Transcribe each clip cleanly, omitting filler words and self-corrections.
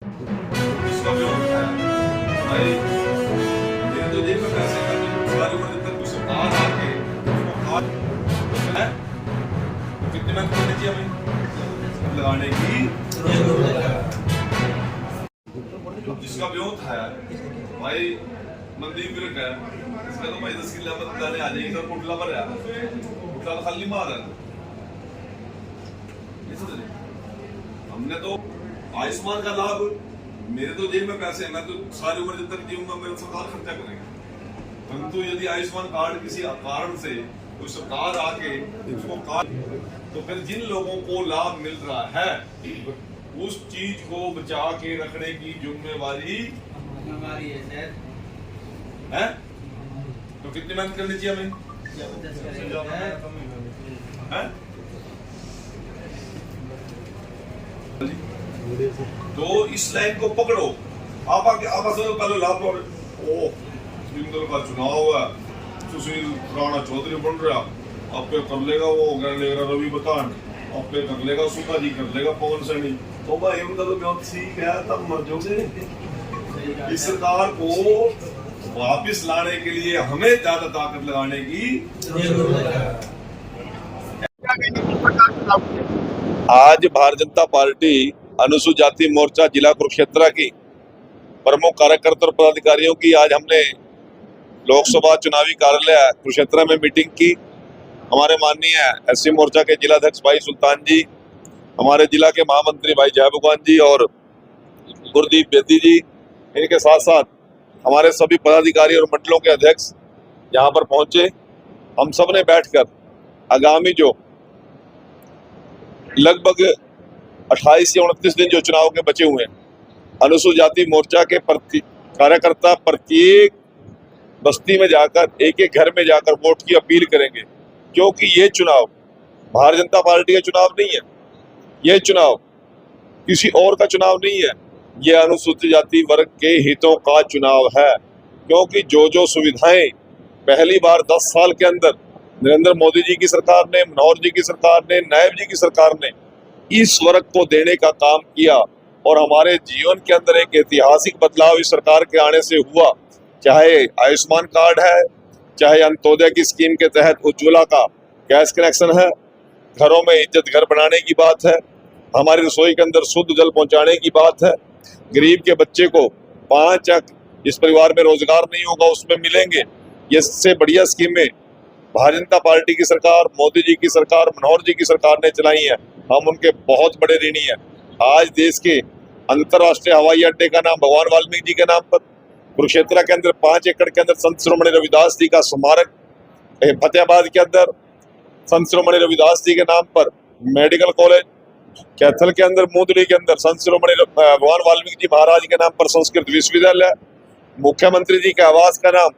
इसका जो है भाई, ये तो जेब में पैसे का जो सारी उम्र तक कुछ आज आके उसको आज है कितनी मेहनत करनी चाहिए हमें लगाने की जरूरत है। जिसका व्योम था भाई मंदिर बिरक है, इसका तो भाई 10 किलो मत लाने आ जाएगी सर, पुटला पर है पुटला खाली मार है। हमने तो आयुष्मान का लाभ, मेरे तो जेब में पैसे हैं, मैं तो सारी उम्र जब तक जीऊंगा मेरा सरकार खर्चा करेगी। परंतु यदि आयुष्मान कार्ड किसी कारण से कोई सरकार आके उसको कार्ड, तो फिर जिन लोगों को लाभ मिल रहा है उस चीज को बचा के रखने की जिम्मेवारी हमारी है सर। है। तो कितनी मेहनत करनी चाहिए हमें? तो इस लाइन को पकड़ो। आप पहले लाभ ओ सिंगल का चुनाव है, सुशील राणा चौधरी बन रहा, अब पे कर लेगा वो कर लेगा रवि बतान, अब पे कर लेगा सुधा जी, कर लेगा पवन सैनी। तो भाई उनका तो बहुत ठीक है, तब मर जाओगे। इस सरकार को वापिस लाने के लिए हमें ज्यादा ताकत लगाने की जरूरत है। आज भारतीय जनता पार्टी अनुसूचित जाति मोर्चा जिला कुरुक्षेत्र की प्रमुख कार्यकर्ता और पदाधिकारियों की आज हमने लोकसभा चुनावी कार्यालय कुरुक्षेत्र में मीटिंग की। हमारे माननीय एससी मोर्चा के जिलाध्यक्ष भाई सुल्तान जी, हमारे जिला के महामंत्री भाई जय भगवान जी और गुरदीप बेदी जी, इनके साथ साथ हमारे सभी पदाधिकारी और मंडलों के अध्यक्ष यहाँ पर पहुंचे। हम सब ने बैठकर आगामी जो लगभग 28 या 29 दिन जो चुनाव के बचे हुए हैं, अनुसूचित जाति मोर्चा के कार्यकर्ता प्रत्येक बस्ती में जाकर एक एक घर में जाकर वोट की अपील करेंगे, क्योंकि ये चुनाव भारतीय जनता पार्टी का चुनाव नहीं है, ये चुनाव किसी और का चुनाव नहीं है, ये अनुसूचित जाति वर्ग के हितों का चुनाव है। क्योंकि जो सुविधाएं पहली बार 10 साल के अंदर नरेंद्र मोदी जी की सरकार ने, मनोहर जी की सरकार ने, नायब जी की सरकार ने इस वर्ग को देने का काम किया और हमारे जीवन के अंदर एक ऐतिहासिक बदलाव इस सरकार के आने से हुआ। चाहे आयुष्मान कार्ड है, चाहे अंत्योदय की स्कीम के तहत उज्ज्वला का गैस कनेक्शन है, घरों में इज्जत घर बनाने की बात है, हमारी रसोई के अंदर शुद्ध जल पहुंचाने की बात है, गरीब के बच्चे को 5 अंक जिस परिवार में रोजगार नहीं होगा उसमें मिलेंगे। ये सबसे बढ़िया स्कीमें भारतीय जनता पार्टी की सरकार, मोदी जी की सरकार, मनोहर जी की सरकार ने चलाई है। हम उनके बहुत बड़े ऋणी हैं। आज देश के अंतर्राष्ट्रीय हवाई अड्डे का नाम भगवान वाल्मीकि जी के नाम पर, कुरुक्षेत्र के अंदर 5 एकड़ के अंदर संत शिरोमणि रविदास जी का स्मारक, फतेहाबाद के अंदर संत शिरोमणि रविदास जी के नाम पर मेडिकल कॉलेज, कैथल के अंदर मुंदड़ी के अंदर संत शिरोमणि भगवान वाल्मीकि जी महाराज के नाम पर संस्कृत विश्वविद्यालय, मुख्यमंत्री जी के आवास का नाम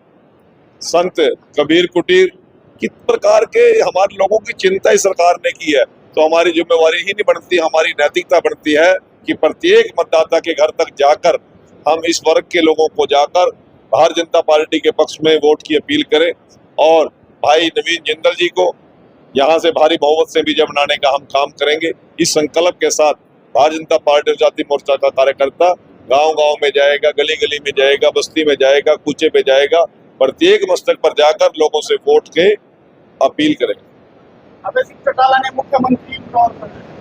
संत कबीर कुटीर। किस प्रकार के हमारे लोगों की चिंता इस सरकार ने की है, तो हमारी जिम्मेवारी ही नहीं बनती, हमारी नैतिकता बनती है कि प्रत्येक मतदाता के घर तक जाकर हम इस वर्ग के लोगों को जाकर भारतीय जनता पार्टी के पक्ष में वोट की अपील करें और भाई नवीन जिंदल जी को यहाँ से भारी बहुमत से विजय बनाने का हम काम करेंगे। इस संकल्प के साथ भारतीय जनता पार्टी जाति मोर्चा का कार्यकर्ता गांव-गांव में जाएगा, गली-गली में जाएगा, बस्ती में जाएगा, कूचे पे जाएगा, प्रत्येक मस्तक पर जाकर लोगों से वोट के अपील करेंगे। अभय सिंह चौटाला ने मुख्यमंत्री और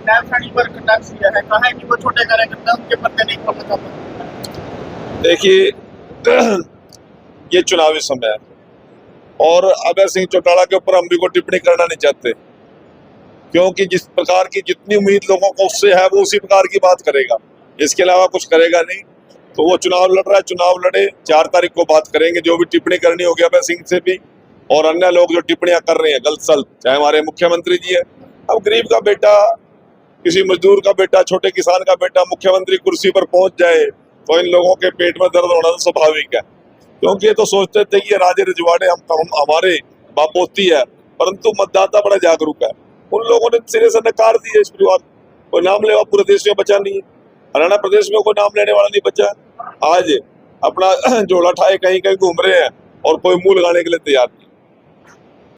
नायब सैनी पर कटाक्ष किया है, कहा है कि वो छोटे कार्यकर्ता उनके पत्ते नहीं खोलना चाहते। देखिए ये चुनावी समय है और अभय सिंह चौटाला के ऊपर हम भी को टिप्पणी करना नहीं चाहते, क्योंकि जिस प्रकार की जितनी उम्मीद लोगों को उससे है वो उसी प्रकार की बात करेगा, इसके अलावा कुछ करेगा नहीं। तो वो चुनाव लड़ रहा है, चुनाव लड़े, 4 तारीख को बात करेंगे, जो भी टिप्पणी करनी होगी अभय सिंह से भी और अन्य लोग जो टिप्पणियां कर रहे हैं गलत सलत, चाहे हमारे मुख्यमंत्री जी है। अब गरीब का बेटा, किसी मजदूर का बेटा, छोटे किसान का बेटा मुख्यमंत्री कुर्सी पर पहुंच जाए तो इन लोगों के पेट में दर्द होना तो स्वाभाविक है, क्योंकि ये तो सोचते थे कि ये राजे रजवाड़े हम हमारे बापोती है, परंतु मतदाता बड़ा जागरूक है। उन लोगों ने सिरे से नकार दिया इस परिवार, कोई नाम लेवा पूरे देश में बचा नहीं है, हरियाणा प्रदेश में कोई नाम लेने वाला नहीं बचा। आज अपना झोला ठाए कहीं कहीं घूम रहे हैं और कोई मुंह लगाने के लिए तैयार नहीं।